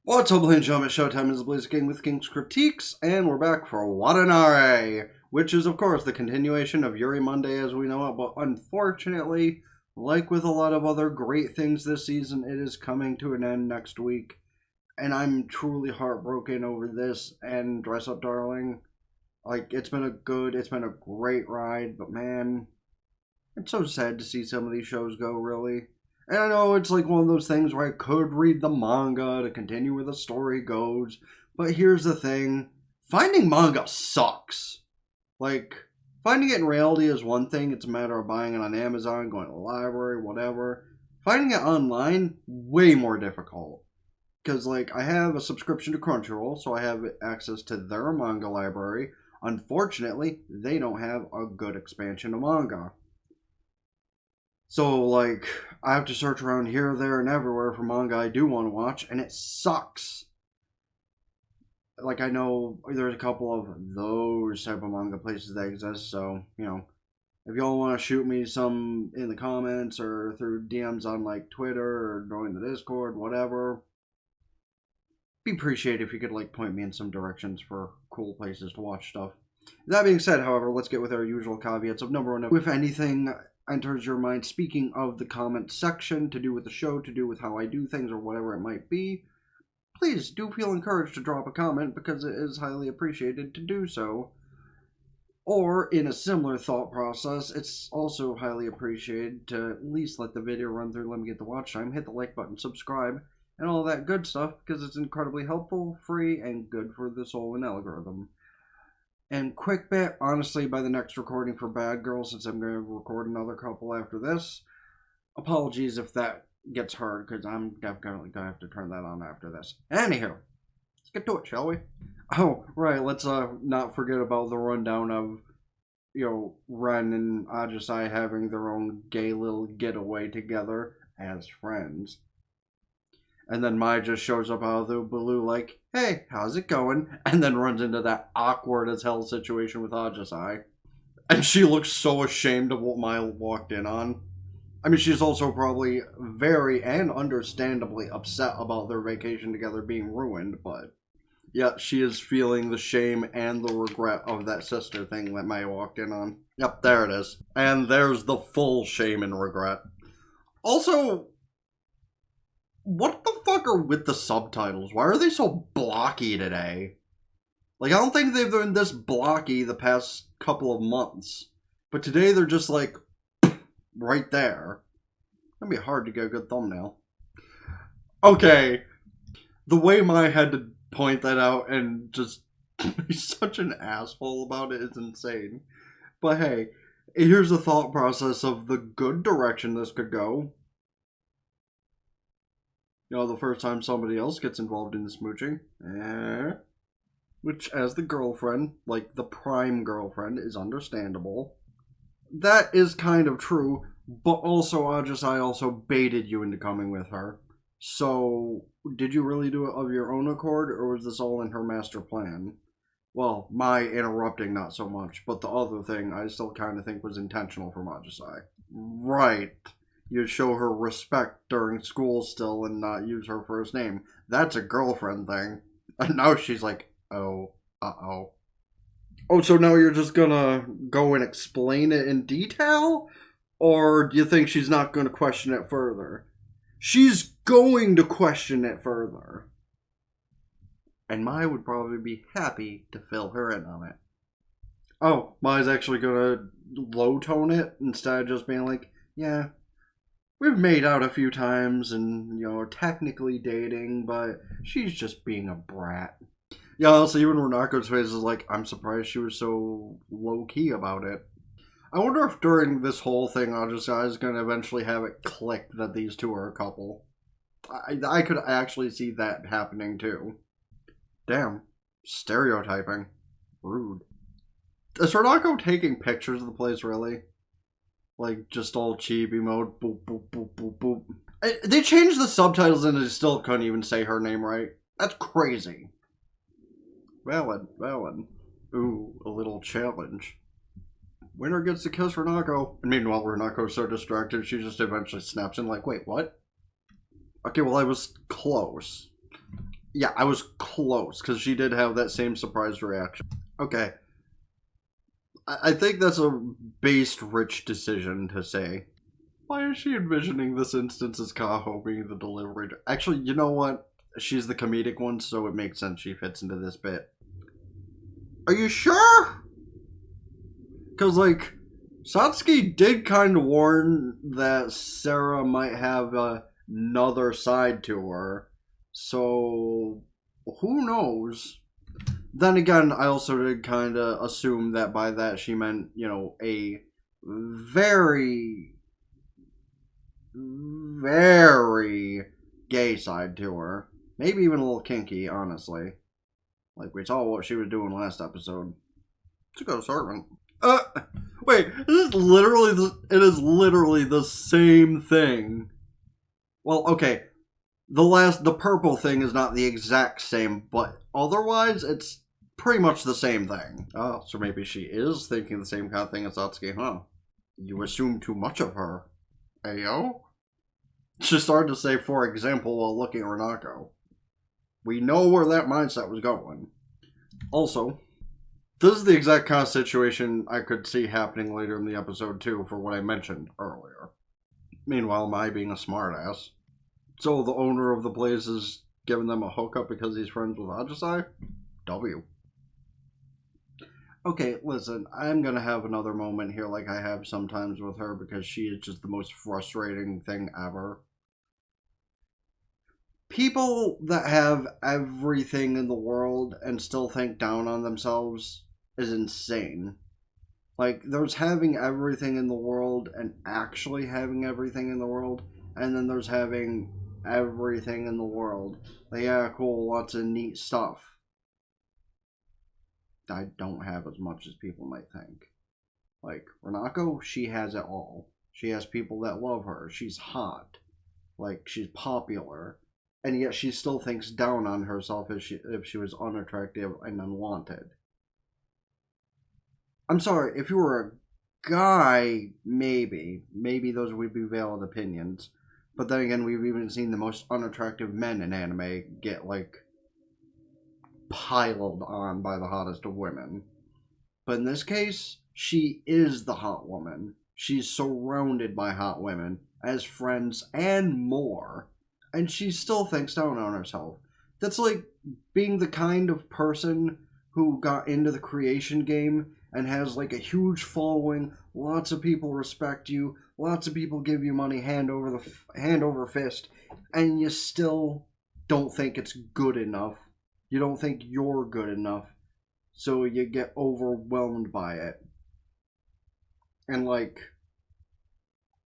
What's up, ladies and gentlemen? Showtime is the Blaze King with King's Critiques, and we're back for Watanare, which is, of course, the continuation of Yuri Monday as we know it, but unfortunately, like with a lot of other great things this season, it is coming to an end next week, and I'm truly heartbroken over this and Dress Up Darling. Like, it's been a great ride, but man, it's so sad to see some of these shows go, really. And I know it's like one of those things where I could read the manga to continue where the story goes, but here's the thing. Finding manga sucks. Like, finding it in reality is one thing. It's a matter of buying it on Amazon, going to the library, whatever. Finding it online, way more difficult. Because, like, I have a subscription to Crunchyroll, so I have access to their manga library. Unfortunately, they don't have a good expansion of manga. So, like, I have to search around here, there, and everywhere for manga I do want to watch, and it sucks. Like, I know there's a couple of those type of manga places that exist, so, you know, if y'all want to shoot me some in the comments or through DMs on, like, Twitter or join the Discord, whatever, be appreciated if you could, like, point me in some directions for cool places to watch stuff. That being said, however, let's get with our usual caveats of number one, if anything enters your mind, speaking of the comment section, to do with the show, to do with how I do things, or whatever it might be, please do feel encouraged to drop a comment, because it is highly appreciated to do so. Or, in a similar thought process, it's also highly appreciated to at least let the video run through, let me get the watch time, hit the like button, subscribe, and all that good stuff, because it's incredibly helpful, free, and good for the soul and algorithm. And quick bit, honestly, by the next recording for Bad Girl, since I'm going to record another couple after this, apologies if that gets heard, because I'm definitely going to have to turn that on after this. Anywho, let's get to it, shall we? Oh, right, let's not forget about the rundown of, you know, Ren and Ajisai having their own gay little getaway together as friends. And then Mai just shows up out of the blue like, hey, how's it going? And then runs into that awkward as hell situation with Ajisai. And she looks so ashamed of what Mai walked in on. I mean, she's also probably very and understandably upset about their vacation together being ruined, but yeah, she is feeling the shame and the regret of that sister thing that Mai walked in on. Yep, there it is. And there's the full shame and regret. Also, what the fuck are with the subtitles? Why are they so blocky today? Like, I don't think they've been this blocky the past couple of months. But today they're just like, right there. That'd be hard to get a good thumbnail. Okay. The way Mai had to point that out and just be such an asshole about it is insane. But hey, here's the thought process of the good direction this could go. You know, the first time somebody else gets involved in the smooching. Which, as the girlfriend, like the prime girlfriend, is understandable. That is kind of true, but also Ajisai also baited you into coming with her. So, did you really do it of your own accord, or was this all in her master plan? Well, my interrupting not so much, but the other thing I still kind of think was intentional from Ajisai. Right. You show her respect during school still and not use her first name. That's a girlfriend thing. And now she's like, oh, uh-oh. Oh, so now you're just gonna go and explain it in detail? Or do you think she's not gonna question it further? She's going to question it further. And Mai would probably be happy to fill her in on it. Oh, Mai's actually gonna low-tone it instead of just being like, yeah, we've made out a few times and, you know, are technically dating, but she's just being a brat. Yeah, honestly, even Renako's face is like, I'm surprised she was so low-key about it. I wonder if during this whole thing, Ajisai is going to eventually have it click that these two are a couple. I could actually see that happening, too. Damn. Stereotyping. Rude. Is Renako taking pictures of the place, really? Like, just all chibi mode. Boop, boop, boop, boop, boop. They changed the subtitles and they still couldn't even say her name right. That's crazy. Valid. Ooh, a little challenge. Winner gets to kiss Renako. And meanwhile, Renako's so distracted, she just eventually snaps in like, wait, what? Okay, well, I was close. Yeah, I was close, because she did have that same surprised reaction. Okay. I think that's a based rich decision to say. Why is she envisioning this instance as Kaho being the delivery? Actually, you know what? She's the comedic one, so it makes sense she fits into this bit. Are you sure? Because, like, Satsuki did kind of warn that Sarah might have another side to her. So, who knows? Then again, I also did kind of assume that by that she meant, a very, very gay side to her. Maybe even a little kinky, honestly. Like we saw what she was doing last episode. It's a good assortment. Wait, it is literally the same thing. Well, okay, the purple thing is not the exact same, but otherwise it's pretty much the same thing. Oh, so maybe she is thinking the same kind of thing as Satsuki, huh? You assume too much of her. Ayo? She started to say, for example, while looking at Renako. We know where that mindset was going. Also, this is the exact kind of situation I could see happening later in the episode, too, for what I mentioned earlier. Meanwhile, am I being a smartass? So the owner of the place is giving them a hookup because he's friends with Ajisai? W. Okay, listen, I'm gonna have another moment here like I have sometimes with her because she is just the most frustrating thing ever. People that have everything in the world and still think down on themselves is insane. Like, there's having everything in the world and actually having everything in the world, and then there's having everything in the world. Like, yeah, cool, lots of neat stuff. I don't have as much as people might think. Like, Renako, she has it all. She has people that love her. She's hot. Like, she's popular. And yet she still thinks down on herself if she was unattractive and unwanted. I'm sorry, if you were a guy, maybe those would be valid opinions. But then again, we've even seen the most unattractive men in anime get, like, piled on by the hottest of women. But in this case, she is the hot woman. She's surrounded by hot women as friends and more. And she still thinks down on herself. That's like being the kind of person who got into the creation game and has like a huge following. Lots of people respect you. Lots of people give you money hand over fist, and you still don't think it's good enough. You don't think you're good enough, so you get overwhelmed by it. And like,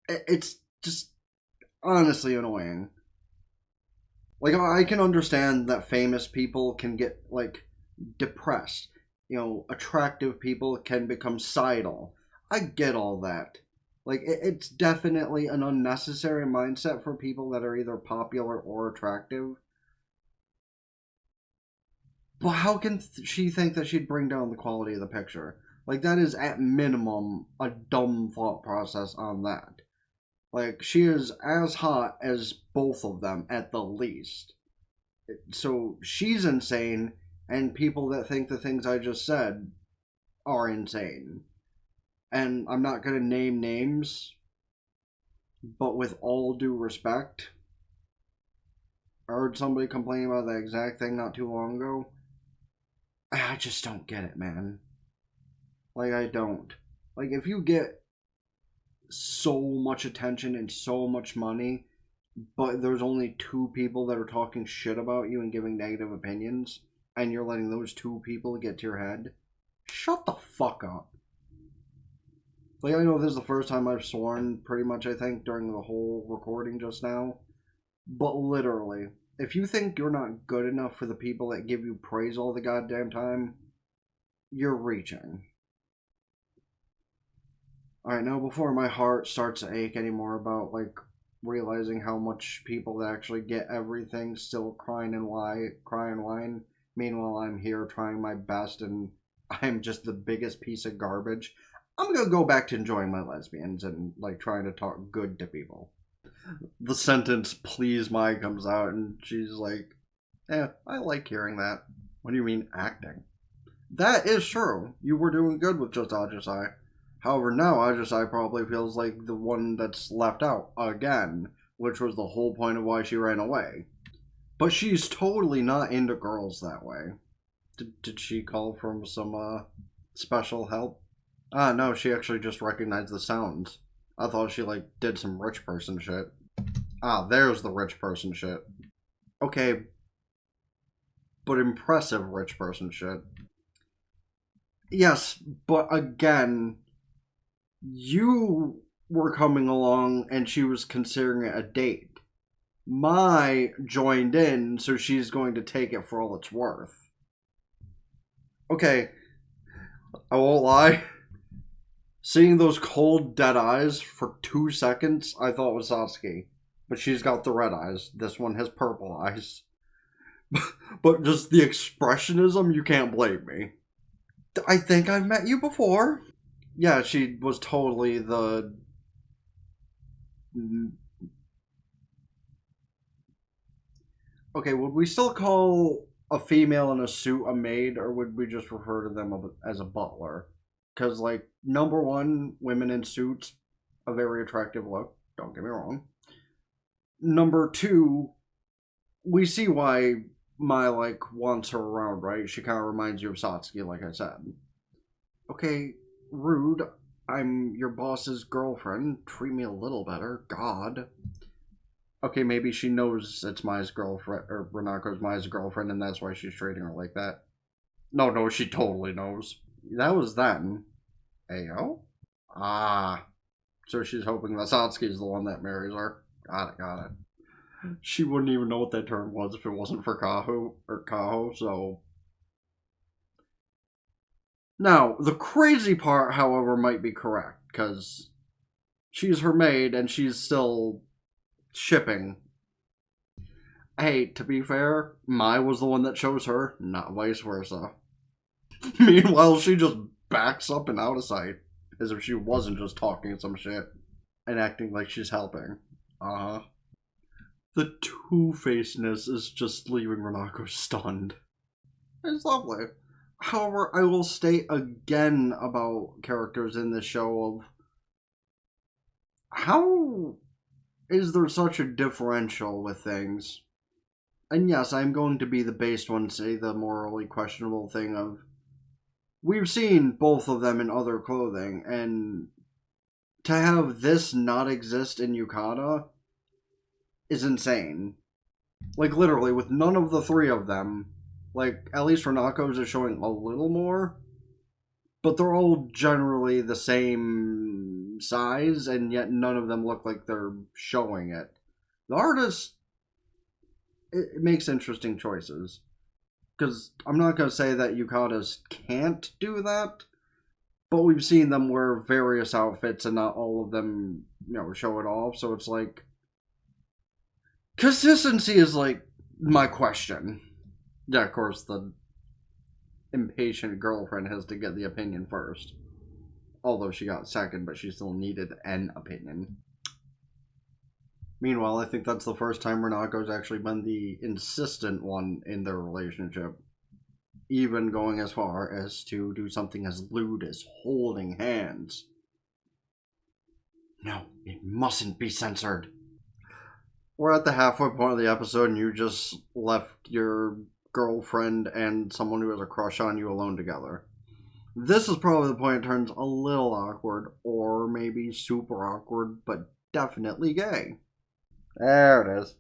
it's just honestly annoying. Like, I can understand that famous people can get, like, depressed. Attractive people can become sidle. I get all that. Like, it's definitely an unnecessary mindset for people that are either popular or attractive. But how can she think that she'd bring down the quality of the picture? Like, that is, at minimum, a dumb thought process on that. Like, she is as hot as both of them, at the least. So she's insane, and people that think the things I just said are insane. And I'm not going to name names, but with all due respect, I heard somebody complaining about that exact thing not too long ago. I just don't get it, man. Like, I don't. Like, if you get so much attention and so much money, but there's only two people that are talking shit about you and giving negative opinions, and you're letting those two people get to your head, shut the fuck up. Like, I know this is the first time I've sworn, pretty much, I think, during the whole recording just now, but literally, if you think you're not good enough for the people that give you praise all the goddamn time, you're reaching. Alright, now before my heart starts to ache anymore about, like, realizing how much people that actually get everything still cry and whine. Meanwhile, I'm here trying my best and I'm just the biggest piece of garbage. I'm gonna go back to enjoying my lesbians and, like, trying to talk good to people. The sentence, please, my, comes out and she's like, Yeah, I like hearing that. What do you mean acting? That is true. You were doing good with just Ajisai. However, now Ajisai probably feels like the one that's left out again, which was the whole point of why she ran away. But she's totally not into girls that way. Did she call for some special help? Ah, no, she actually just recognized the sounds. I thought she, like, did some rich person shit. Ah, there's the rich person shit. Okay, but impressive rich person shit. Yes, but again, you were coming along and she was considering it a date. Mai joined in, so she's going to take it for all it's worth. Okay, I won't lie. Seeing those cold, dead eyes for 2 seconds, I thought was Satsuki. But she's got the red eyes. This one has purple eyes. But just the expressionism, you can't blame me. I think I've met you before. Yeah, she was totally the... Okay, would we still call a female in a suit a maid, or would we just refer to them as a butler? Because, like, number one, women in suits, a very attractive look. Don't get me wrong. Number two, we see why Mai, like, wants her around, right? She kind of reminds you of Satsuki, like I said. Okay, rude. I'm your boss's girlfriend. Treat me a little better. God. Okay, maybe she knows it's Mai's girlfriend, or Renako's Mai's girlfriend, and that's why she's treating her like that. No, she totally knows. That was then. Ayo? Ah. So she's hoping that Satsuki's the one that marries her. Got it. She wouldn't even know what that term was if it wasn't for Kaho, so... Now, the crazy part, however, might be correct, because she's her maid, and she's still shipping. Hey, to be fair, Mai was the one that chose her, not vice versa. Meanwhile, she just backs up and out of sight, as if she wasn't just talking some shit and acting like she's helping. Uh-huh. The two-facedness is just leaving Renako stunned. It's lovely. However, I will state again about characters in this show of how is there such a differential with things? And yes, I'm going to be the based one, say the morally questionable thing of we've seen both of them in other clothing, and to have this not exist in Yukata is insane. Like, literally, with none of the three of them, like, at least Renako's is showing a little more, but they're all generally the same size, and yet none of them look like they're showing it. The artist, it makes interesting choices. Because I'm not going to say that Yukatas can't do that, but we've seen them wear various outfits and not all of them, show it off, so it's like... Consistency is, like, my question. Yeah, of course, the impatient girlfriend has to get the opinion first. Although she got second, but she still needed an opinion. Meanwhile, I think that's the first time Renako's actually been the insistent one in their relationship. Even going as far as to do something as lewd as holding hands. No, it mustn't be censored. We're at the halfway point of the episode and you just left your girlfriend and someone who has a crush on you alone together. This is probably the point it turns a little awkward, or maybe super awkward, but definitely gay. There it is.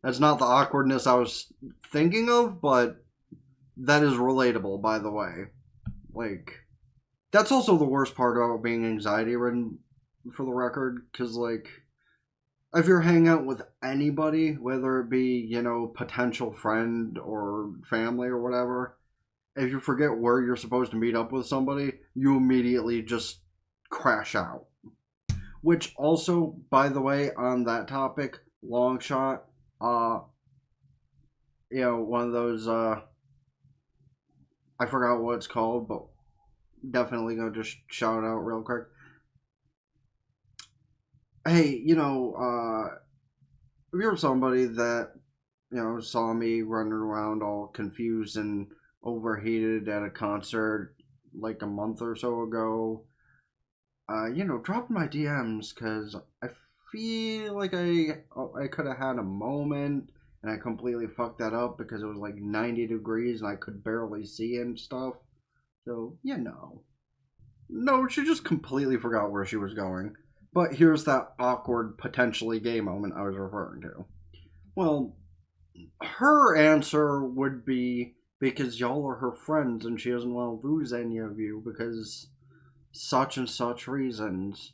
That's not the awkwardness I was thinking of, but that is relatable, by the way. Like, that's also the worst part about being anxiety-ridden, for the record, because, like, if you're hanging out with anybody, whether it be, potential friend or family or whatever, if you forget where you're supposed to meet up with somebody, you immediately just crash out. Which also, by the way, on that topic, long shot, one of those, I forgot what it's called, but definitely gonna just shout out real quick. Hey, if you're somebody that saw me running around all confused and overheated at a concert like a month or so ago, dropped my DMs because I feel like I could have had a moment and I completely fucked that up because it was like 90 degrees and I could barely see and stuff. So, No, she just completely forgot where she was going. But here's that awkward, potentially gay moment I was referring to. Well, her answer would be because y'all are her friends and she doesn't want to lose any of you because such and such reasons.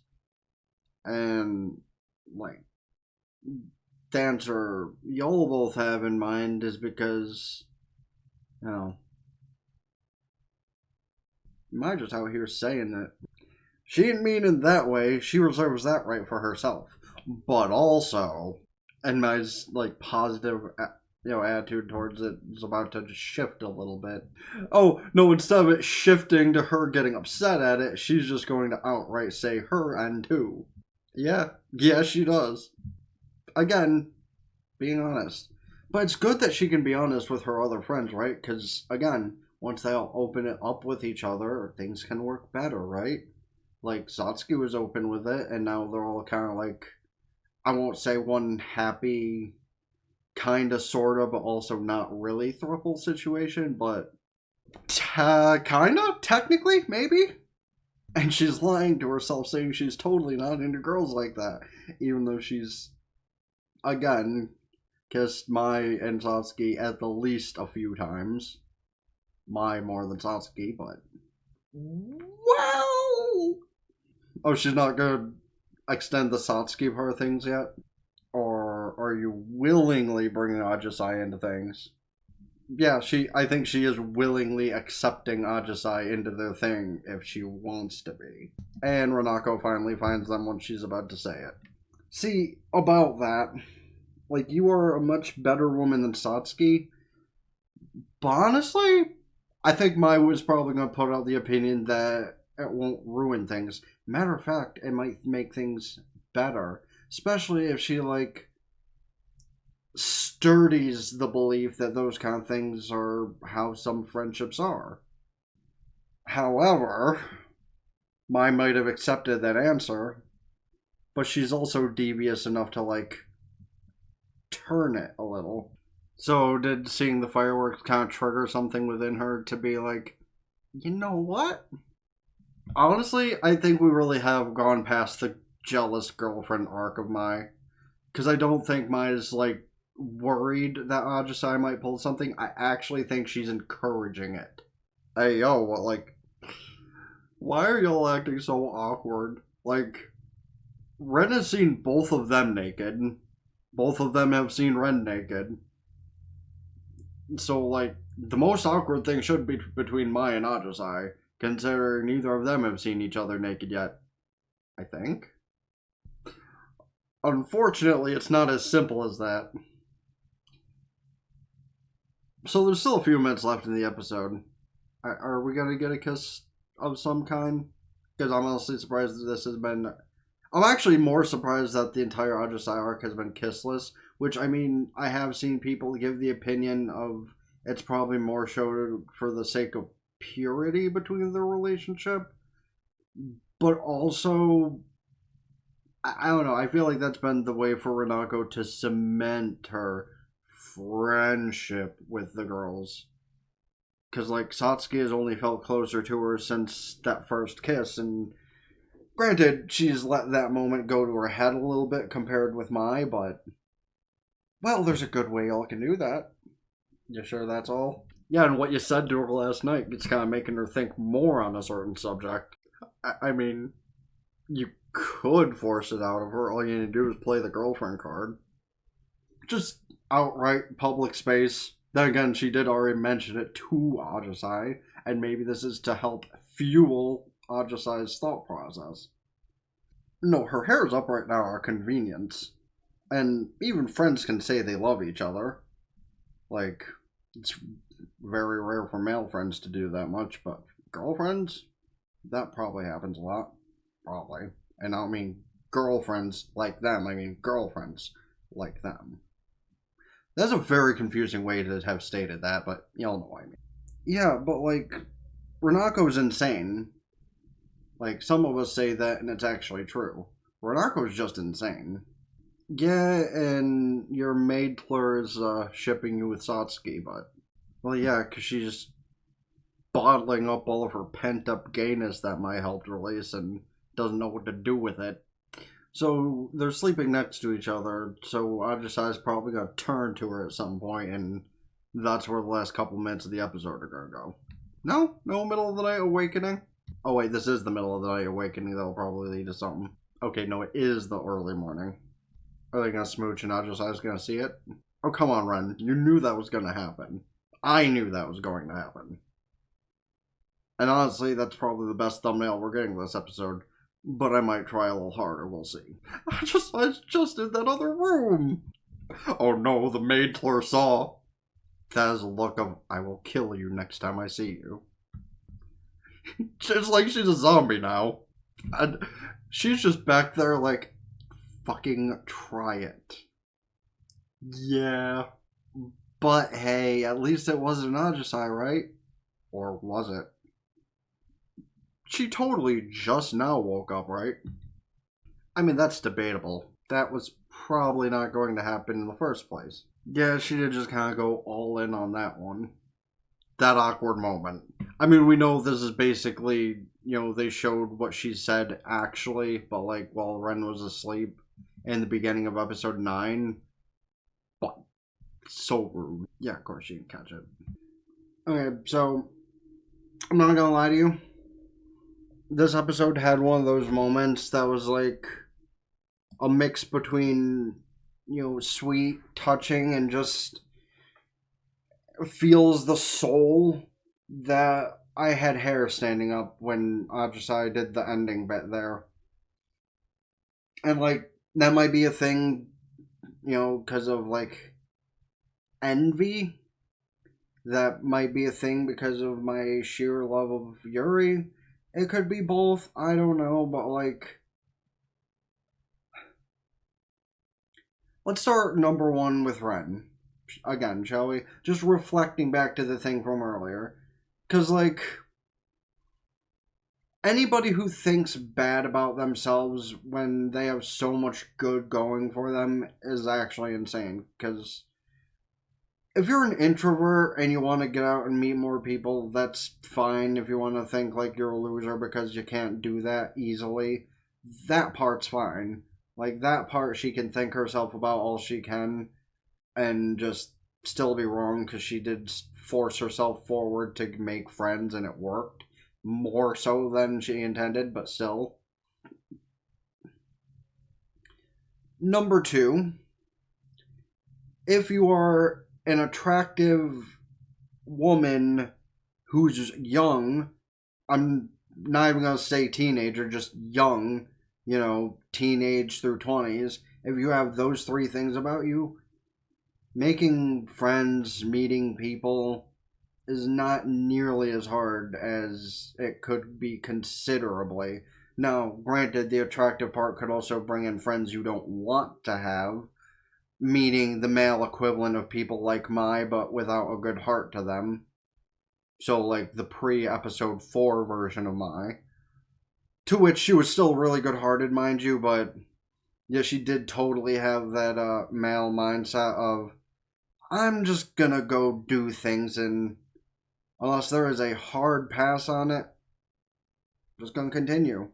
And, like, the answer y'all both have in mind is because, you know, am I just out here saying it? She didn't mean it that way. She reserves that right for herself. But also, and my like positive, attitude towards it is about to just shift a little bit. Oh no! Instead of it shifting to her getting upset at it, she's just going to outright say her and too. Yeah, she does. Again, being honest. But it's good that she can be honest with her other friends, right? Because again, once they all open it up with each other, things can work better, right? Like Satsuki was open with it, and now they're all kind of like, I won't say one happy, kind of, sort of, but also not really throuple situation, but kind of, technically, maybe. And she's lying to herself, saying she's totally not into girls like that, even though she's, again, kissed Mai and Satsuki at the least a few times. Mai more than Satsuki, but well, oh, she's not gonna extend the Satsuki part of things yet? Or are you willingly bringing Ajisai into things? Yeah, I think she is willingly accepting Ajisai into their thing if she wants to be. And Renako finally finds them when she's about to say it. See, about that, like, you are a much better woman than Satsuki, but honestly, I think Mai was probably going to put out the opinion that it won't ruin things. Matter of fact, it might make things better. Especially if she, like, sturdies the belief that those kind of things are how some friendships are. However, Mai might have accepted that answer, but she's also devious enough to, like, turn it a little. So, did seeing the fireworks kind of trigger something within her to be like, you know what? Honestly, I think we really have gone past the jealous girlfriend arc of Mai. Because I don't think Mai is, like, worried that Ajisai might pull something. I actually think she's encouraging it. Hey, yo, what, like, why are y'all acting so awkward? Like, Ren has seen both of them naked. Both of them have seen Ren naked. So, like, the most awkward thing should be between Mai and Ajisai, considering neither of them have seen each other naked yet. I think. Unfortunately, it's not as simple as that. So there's still a few minutes left in the episode. Are we gonna get a kiss of some kind? Because I'm honestly surprised that this has been. I'm actually more surprised that the entire Ajisai arc has been kissless. Which, I mean, I have seen people give the opinion of it's probably more showed for the sake of purity between their relationship. But also, I don't know. I feel like that's been the way for Renako to cement her friendship with the girls. Because, like, Satsuki has only felt closer to her since that first kiss, and granted, she's let that moment go to her head a little bit compared with Mai, but, well, there's a good way y'all can do that. You sure that's all? Yeah, and what you said to her last night, it's kind of making her think more on a certain subject. I mean, you could force it out of her. All you need to do is play the girlfriend card. Just outright public space. Then again, she did already mention it to Ajisai, and maybe this is to help fuel Ajisai's thought process. No, her hair's up right now, a convenience. And even friends can say they love each other. Like, it's very rare for male friends to do that much, but girlfriends? That probably happens a lot. Probably. And I don't mean girlfriends like them, I mean girlfriends like them. That's a very confusing way to have stated that, but y'all know what I mean. Yeah, but like, Renako's insane. Like, some of us say that and it's actually true. Renako's just insane. Yeah, and your maidler is shipping you with Satsuki, but... Well, yeah, because she's bottling up all of her pent-up gayness that Mai helped release and doesn't know what to do with it. So, they're sleeping next to each other, so Ajisai's probably going to turn to her at some point, and that's where the last couple minutes of the episode are going to go. No? No middle of the night awakening? Oh wait, this is the middle of the night awakening. That'll probably lead to something. Okay, no, it is the early morning. Are they gonna smooch and Ajisai's gonna see it? Oh, come on, Ren. You knew that was gonna happen. I knew that was going to happen. And honestly, that's probably the best thumbnail we're getting this episode. But I might try a little harder, we'll see. Ajisai's just in that other room! Oh no, the maidler saw. That is a look of, I will kill you next time I see you. It's like she's a zombie now. And she's just back there like, fucking try it. Yeah. But hey, at least it wasn't Ajisai, right? Or was it? She totally just now woke up, right? I mean, that's debatable. That was probably not going to happen in the first place. Yeah, she did just kind of go all in on that one. That awkward moment. I mean, we know this is basically, you know, they showed what she said actually, but like while Ren was asleep in the beginning of episode 9. But so rude. Yeah, of course you didn't catch it. Okay, so I'm not gonna lie to you. This episode had one of those moments that was like a mix between, you know, sweet, touching, and just feels the soul that I had hair standing up when Ajisai did the ending bit there. And like, that might be a thing, you know, because of like envy. That might be a thing because of my sheer love of Yuri. It could be both, I don't know, but like... Let's start number 1 with Ren. Again, shall we? Just reflecting back to the thing from earlier. Because, like... Anybody who thinks bad about themselves when they have so much good going for them is actually insane. Because... if you're an introvert and you want to get out and meet more people, that's fine. If you want to think like you're a loser because you can't do that easily, that part's fine. Like, that part she can think herself about all she can and just still be wrong because she did force herself forward to make friends and it worked. More so than she intended, but still. Number 2, if you are an attractive woman who's young, I'm not even going to say teenager, just young, you know, teenage through 20s, if you have those 3 things about you, making friends, meeting people is not nearly as hard as it could be considerably. Now, granted, the attractive part could also bring in friends you don't want to have, meaning the male equivalent of people like Mai, but without a good heart to them. So, like, the pre-episode 4 version of Mai. To which she was still really good-hearted, mind you, but yeah, she did totally have that male mindset of, I'm just gonna go do things, and unless there is a hard pass on it, I'm just gonna continue.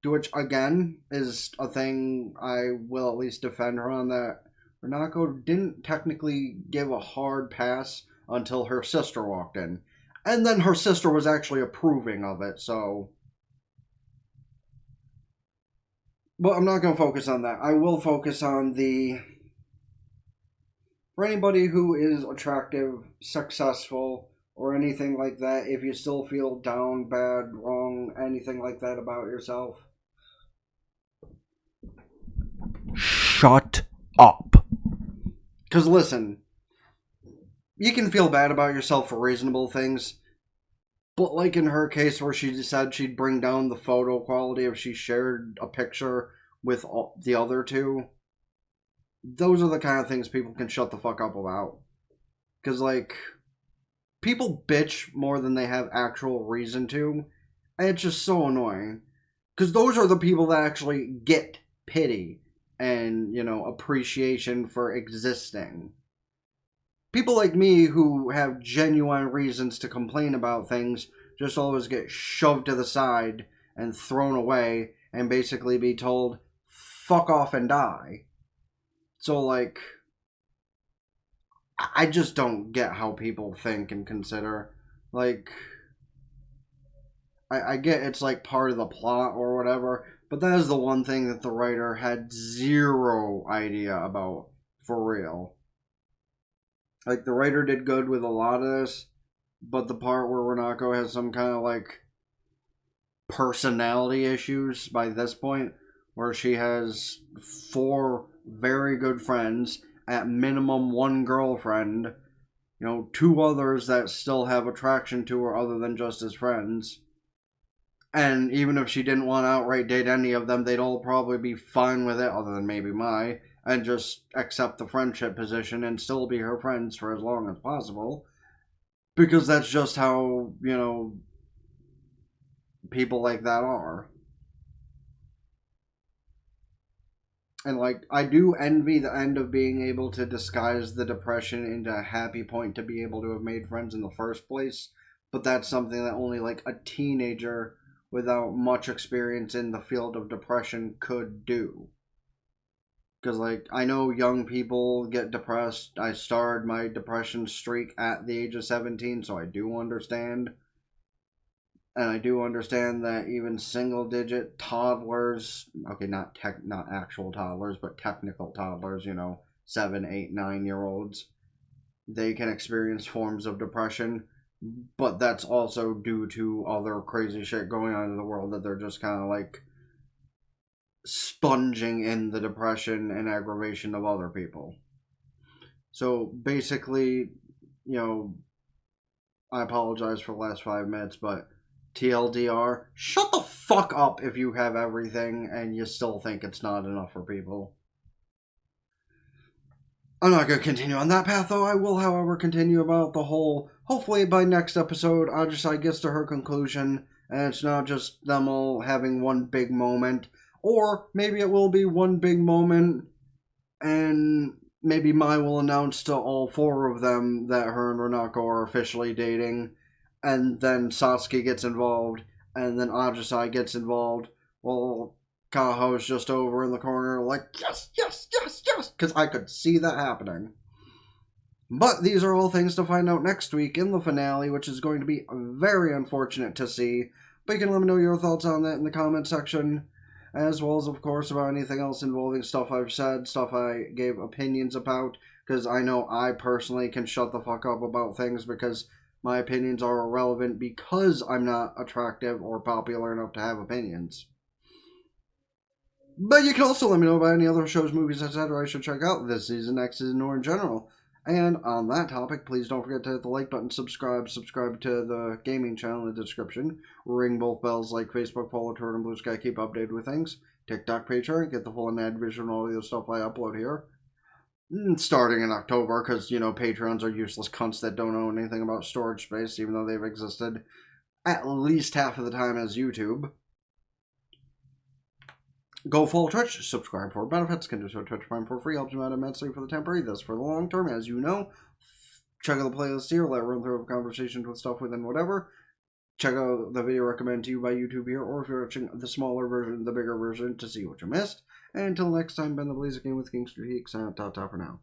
To which, again, is a thing I will at least defend her on, that Renako didn't technically give a hard pass until her sister walked in. And then her sister was actually approving of it, so... But I'm not going to focus on that. I will focus on the... For anybody who is attractive, successful, or anything like that, if you still feel down, bad, wrong, anything like that about yourself, shut up. Because listen, you can feel bad about yourself for reasonable things, but like in her case where she said she'd bring down the photo quality if she shared a picture with the other 2, those are the kind of things people can shut the fuck up about. Because, like, people bitch more than they have actual reason to, and it's just so annoying. Because those are the people that actually get pity and, appreciation for existing. People like me who have genuine reasons to complain about things just always get shoved to the side and thrown away and basically be told, fuck off and die. So, like, I just don't get how people think and consider. Like, I get it's like part of the plot or whatever, but that is the one thing that the writer had zero idea about for real. Like, the writer did good with a lot of this, but the part where Renako has some kind of, like, personality issues by this point, where she has 4 very good friends, at minimum 1 girlfriend, 2 others that still have attraction to her other than just as friends. And even if she didn't want to outright date any of them, they'd all probably be fine with it, other than maybe Mai, and just accept the friendship position and still be her friends for as long as possible. Because that's just how, people like that are. And, like, I do envy the end of being able to disguise the depression into a happy point to be able to have made friends in the first place. But that's something that only, like, a teenager without much experience in the field of depression could do. Because, like, I know young people get depressed. I started my depression streak at the age of 17, so I do understand. And I do understand that even single-digit toddlers, okay, not actual toddlers, but technical toddlers, 7, 8, 9-year-olds, they can experience forms of depression, but that's also due to other crazy shit going on in the world that they're just kind of like sponging in the depression and aggravation of other people. So basically, I apologize for the last 5 minutes, but TLDR, shut the fuck up if you have everything and you still think it's not enough for people. I'm not going to continue on that path, though. I will, however, continue about the whole, hopefully by next episode, Ajisai gets to her conclusion, and it's not just them all having one big moment, or maybe it will be one big moment, and maybe Mai will announce to all 4 of them that her and Renako are officially dating, and then Satsuki gets involved, and then Ajisai gets involved. Well, Kaho's just over in the corner like, yes, yes, yes, yes, because I could see that happening. But these are all things to find out next week in the finale, which is going to be very unfortunate to see. But you can let me know your thoughts on that in the comment section, as well as, of course, about anything else involving stuff I've said, stuff I gave opinions about, because I know I personally can shut the fuck up about things because my opinions are irrelevant because I'm not attractive or popular enough to have opinions. But you can also let me know about any other shows, movies, etc. I should check out this season, next season, or in general. And on that topic, please don't forget to hit the like button, subscribe to the gaming channel in the description, ring both bells like Facebook, follow Twitter, and Blue Sky, keep updated with things, TikTok, Patreon, get the full and ad visual audio stuff I upload here. Starting in October, because, Patreons are useless cunts that don't know anything about storage space, even though they've existed at least half of the time as YouTube. Go follow Twitch, subscribe for benefits, can do so Twitch Prime for free, helps you out immensely for the temporary, this for the long term, as you know. Check out the playlist here, let run through conversations with stuff within whatever. Check out the video recommended to you by YouTube here, or if you're watching the smaller version, the bigger version, to see what you missed. And until next time, been the Blazer Game with Kritique, sign out, ta for now.